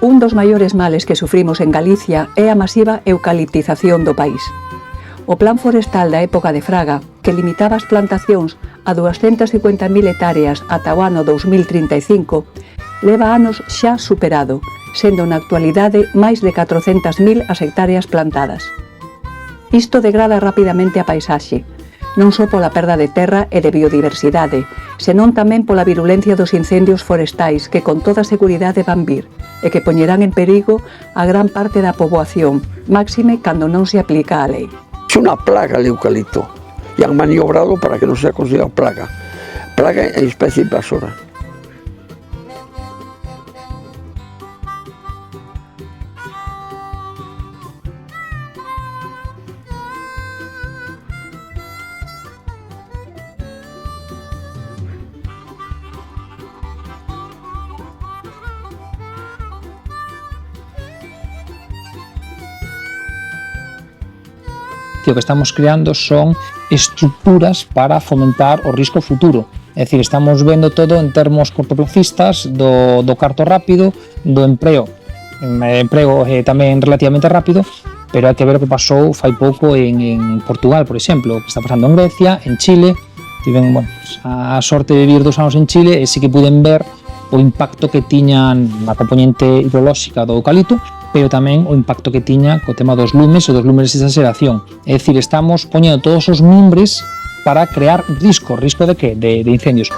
Un dos maiores males que sufrimos en Galicia é a masiva eucaliptización do país. O Plan Forestal da época de Fraga, que limitaba as plantacións a 250.000 hectáreas ata o ano 2035, leva anos xa superado, sendo na actualidade máis de 400.000 as hectáreas plantadas. Isto degrada rapidamente a paisaxe, non só pola perda de terra e de biodiversidade, senón tamén pola virulencia dos incendios forestais que con toda seguridade van vir e que poñerán en perigo a gran parte da poboación, máxime cando non se aplica a lei. Es una plaga el eucalipto y han maniobrado para que no sea considerado plaga. Plaga en especie invasora. O que estamos creando son estructuras para fomentar o risco futuro. É dicir, estamos vendo todo en termos cortoplacistas do carto rápido, do emprego tamén relativamente rápido, pero hai que ver o que pasou fai pouco en Portugal, por exemplo, o que está pasando en Grecia, en Chile. Tiven a sorte de vivir 2 anos en Chile e sí que puden ver o impacto que tiñan na componente hidrolóxica do eucalipto, pero tamén o impacto que tiña co tema dos lumes e dos lumes de exageración. É dicir, estamos poñendo todos os mimbres para crear risco de que? De incendios.